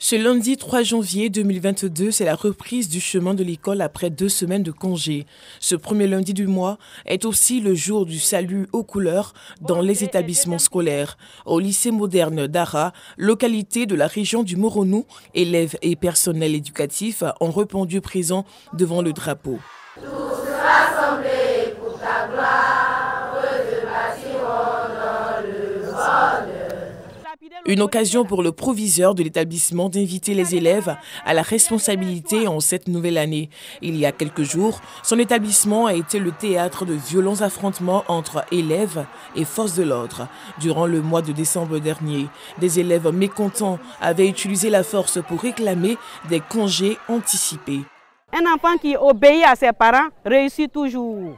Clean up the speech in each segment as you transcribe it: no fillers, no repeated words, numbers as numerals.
Ce lundi 3 janvier 2022, c'est la reprise du chemin de l'école après 2 semaines de congé. Ce premier lundi du mois est aussi le jour du salut aux couleurs dans les établissements scolaires. Au lycée moderne d'Ara, localité de la région du Moronou, élèves et personnel éducatif ont répondu présent devant le drapeau. Tous rassemblés pour ta gloire, te bâtirons dans le bonheur. Une occasion pour le proviseur de l'établissement d'inviter les élèves à la responsabilité en cette nouvelle année. Il y a quelques jours, son établissement a été le théâtre de violents affrontements entre élèves et forces de l'ordre. Durant le mois de décembre dernier, des élèves mécontents avaient utilisé la force pour réclamer des congés anticipés. Un enfant qui obéit à ses parents réussit toujours.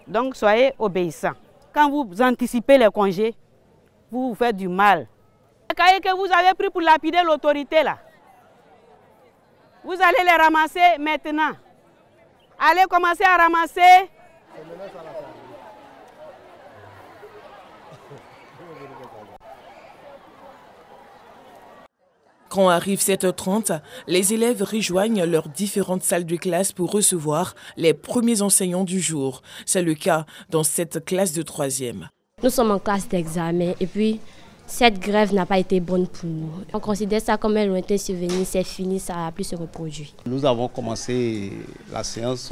Donc soyez obéissants. Quand vous anticipez les congés, vous vous faites du mal. Les cahiers que vous avez pris pour lapider l'autorité là, vous allez les ramasser maintenant. Allez commencer à ramasser. Quand arrive 7h30, les élèves rejoignent leurs différentes salles de classe pour recevoir les premiers enseignants du jour. C'est le cas dans cette classe de 3e. Nous sommes en classe d'examen et puis cette grève n'a pas été bonne pour nous. On considère ça comme un lointain souvenir, c'est fini, ça n'a plus se reproduire. Nous avons commencé la séance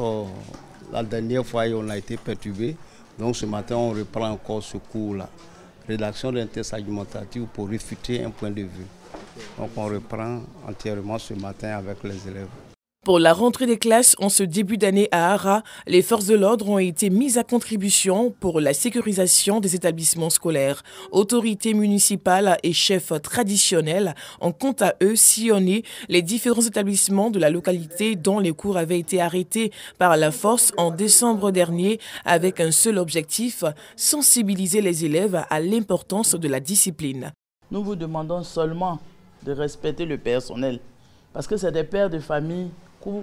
la dernière fois et on a été perturbé. Donc ce matin, on reprend encore ce cours-là. Rédaction d'un test argumentatif pour réfuter un point de vue. Donc on reprend entièrement ce matin avec les élèves. Pour la rentrée des classes en ce début d'année à Ara, les forces de l'ordre ont été mises à contribution pour la sécurisation des établissements scolaires. Autorités municipales et chefs traditionnels ont quant à eux sillonné les différents établissements de la localité dont les cours avaient été arrêtés par la force en décembre dernier avec un seul objectif, sensibiliser les élèves à l'importance de la discipline. Nous vous demandons seulement de respecter le personnel parce que c'est des pères de famille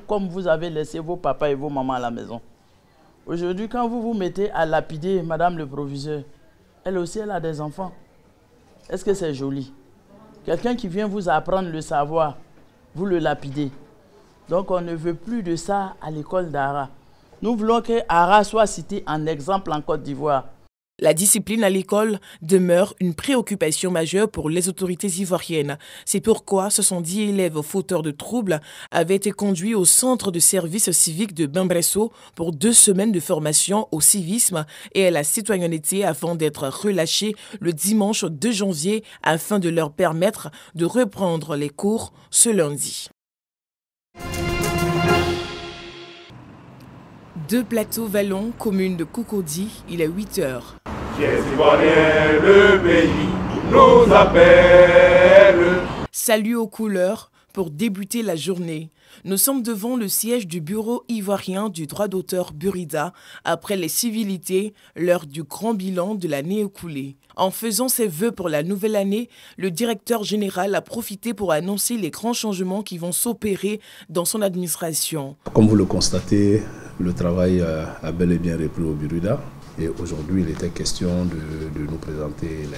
comme vous avez laissé vos papas et vos mamans à la maison. Aujourd'hui, quand vous vous mettez à lapider Madame le proviseur, elle aussi, elle a des enfants. Est-ce que c'est joli? Quelqu'un qui vient vous apprendre le savoir, vous le lapidez. Donc, on ne veut plus de ça à l'école d'Ara. Nous voulons que Ara soit cité en exemple en Côte d'Ivoire. La discipline à l'école demeure une préoccupation majeure pour les autorités ivoiriennes. C'est pourquoi 70 élèves fauteurs de troubles avaient été conduits au centre de service civique de Bambresso pour 2 semaines de formation au civisme et à la citoyenneté avant d'être relâchés le dimanche 2 janvier afin de leur permettre de reprendre les cours ce lundi. 2 plateaux vallons, commune de Cocody, il est 8h. Chers Ivoiriens, le pays nous appelle. Salut aux couleurs pour débuter la journée. Nous sommes devant le siège du bureau ivoirien du droit d'auteur Burida après les civilités, l'heure du grand bilan de l'année écoulée. En faisant ses vœux pour la nouvelle année, le directeur général a profité pour annoncer les grands changements qui vont s'opérer dans son administration. Comme vous le constatez, le travail a bel et bien repris au Burida. Et aujourd'hui, il était question de nous présenter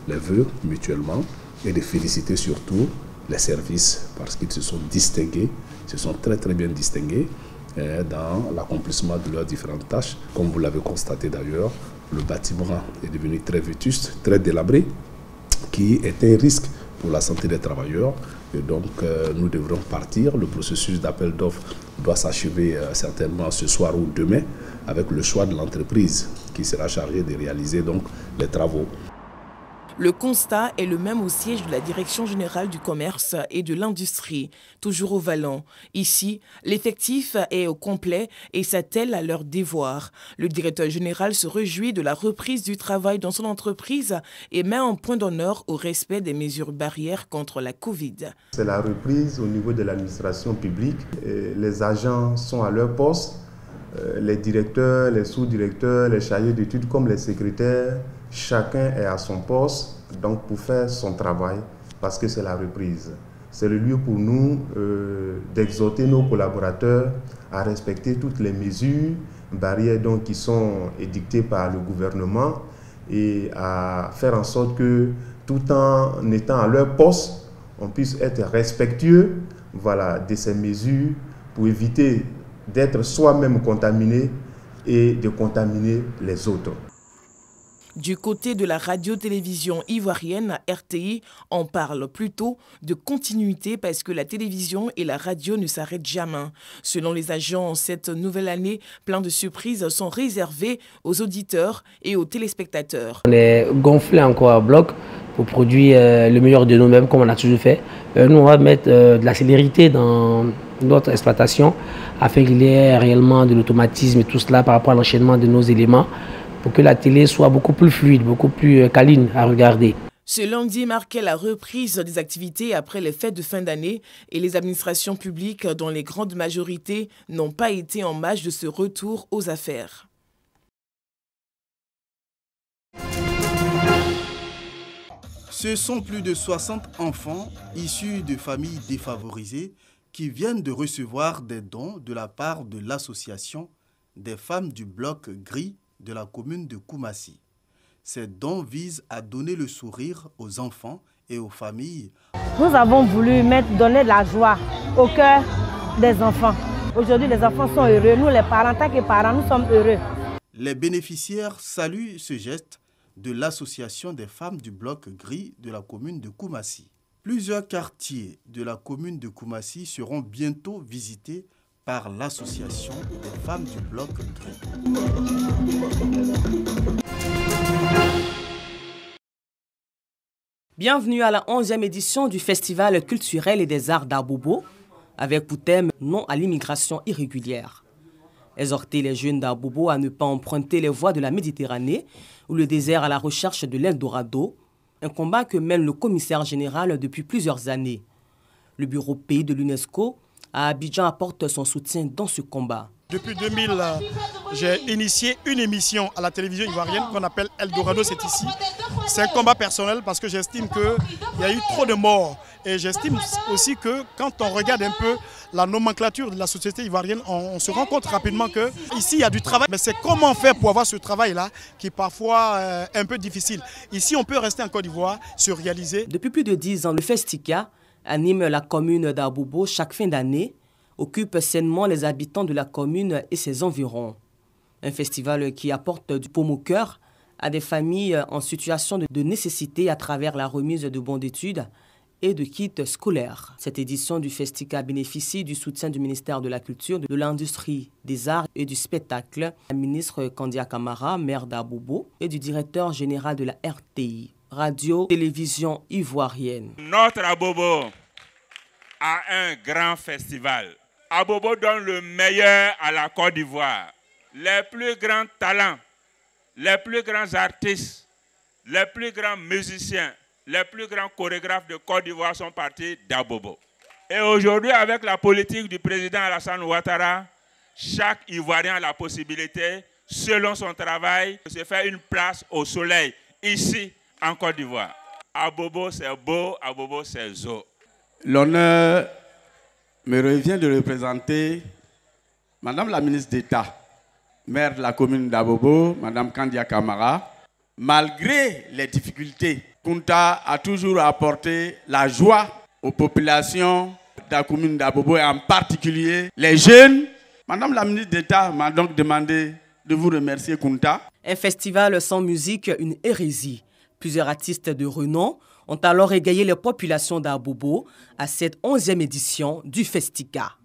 les vœux mutuellement et de féliciter surtout les services parce qu'ils se sont distingués, se sont très bien distingués dans l'accomplissement de leurs différentes tâches. Comme vous l'avez constaté d'ailleurs, le bâtiment est devenu très vétuste, très délabré, qui est un risque pour la santé des travailleurs. Et donc, nous devrons partir. Le processus d'appel d'offres doit s'achever certainement ce soir ou demain avec le choix de l'entreprise qui sera chargée de réaliser donc les travaux. Le constat est le même au siège de la Direction générale du commerce et de l'industrie, toujours au Vallon. Ici, l'effectif est au complet et s'attelle à leur devoir. Le directeur général se réjouit de la reprise du travail dans son entreprise et met un point d'honneur au respect des mesures barrières contre la Covid. C'est la reprise au niveau de l'administration publique. Les agents sont à leur poste. Les directeurs, les sous-directeurs, les chargés d'études comme les secrétaires, chacun est à son poste donc pour faire son travail parce que c'est la reprise. C'est le lieu pour nous d'exhorter nos collaborateurs à respecter toutes les mesures barrières donc, qui sont édictées par le gouvernement et à faire en sorte que tout en étant à leur poste, on puisse être respectueux, voilà, de ces mesures pour éviter d'être soi-même contaminé et de contaminer les autres. Du côté de la radio-télévision ivoirienne, RTI, on parle plutôt de continuité parce que la télévision et la radio ne s'arrêtent jamais. Selon les agents, cette nouvelle année, plein de surprises sont réservées aux auditeurs et aux téléspectateurs. On est gonflé encore à bloc pour produire le meilleur de nous-mêmes comme on a toujours fait. Nous, on va mettre de la célérité dans notre exploitation afin qu'il y ait réellement de l'automatisme et tout cela par rapport à l'enchaînement de nos éléments, pour que la télé soit beaucoup plus fluide, beaucoup plus câline à regarder. Ce lundi marquait la reprise des activités après les fêtes de fin d'année et les administrations publiques, dont les grandes majorités n'ont pas été en marge de ce retour aux affaires. Ce sont plus de 60 enfants issus de familles défavorisées qui viennent de recevoir des dons de la part de l'association des femmes du bloc gris de la commune de Koumassi. Ces dons visent à donner le sourire aux enfants et aux familles. Nous avons voulu donner de la joie au cœur des enfants. Aujourd'hui, les enfants sont heureux. Nous, les parents, en tant que parents, nous sommes heureux. Les bénéficiaires saluent ce geste de l'association des femmes du bloc gris de la commune de Koumassi. Plusieurs quartiers de la commune de Koumassi seront bientôt visités par l'association des femmes du bloc gris. Bienvenue à la 11e édition du Festival culturel et des arts d'Abobo, avec pour thème « Non à l'immigration irrégulière ». Exhorter les jeunes d'Abobo à ne pas emprunter les voies de la Méditerranée ou le désert à la recherche de l'Eldorado, un combat que mène le commissaire général depuis plusieurs années. Le bureau pays de l'UNESCO à Abidjan apporte son soutien dans ce combat. Depuis 2000, j'ai initié une émission à la télévision ivoirienne qu'on appelle Eldorado, c'est ici. C'est un combat personnel parce que j'estime qu'il y a eu trop de morts. Et j'estime aussi que quand on regarde un peu la nomenclature de la société ivoirienne, on se rend compte rapidement qu'ici il y a du travail. Mais c'est comment faire pour avoir ce travail-là qui est parfois un peu difficile. Ici, on peut rester en Côte d'Ivoire, se réaliser. Depuis plus de 10 ans, le Festica anime la commune d'Abobo chaque fin d'année, occupe sainement les habitants de la commune et ses environs. Un festival qui apporte du paume au cœur à des familles en situation de nécessité à travers la remise de bons d'études et de kits scolaires. Cette édition du Festica bénéficie du soutien du ministère de la Culture, de l'Industrie, des Arts et du Spectacle, la ministre Kandia Camara, maire d'Abobo, et du directeur général de la RTI, radio-télévision ivoirienne. Notre Abobo a un grand festival. Abobo donne le meilleur à la Côte d'Ivoire. Les plus grands talents, les plus grands artistes, les plus grands musiciens, les plus grands chorégraphes de Côte d'Ivoire sont partis d'Abobo. Et aujourd'hui, avec la politique du président Alassane Ouattara, chaque Ivoirien a la possibilité, selon son travail, de se faire une place au soleil, ici, en Côte d'Ivoire. Abobo, c'est beau, Abobo, c'est zo. L'honneur me revient de représenter Madame la ministre d'État, maire de la commune d'Abobo, Madame Kandia Camara. Malgré les difficultés, Kunta a toujours apporté la joie aux populations de la commune d'Abobo et en particulier les jeunes. Madame la ministre d'État m'a donc demandé de vous remercier, Kunta. Un festival sans musique, une hérésie. Plusieurs artistes de renom ont alors égayé les populations d'Abobo à cette 11e édition du Festica.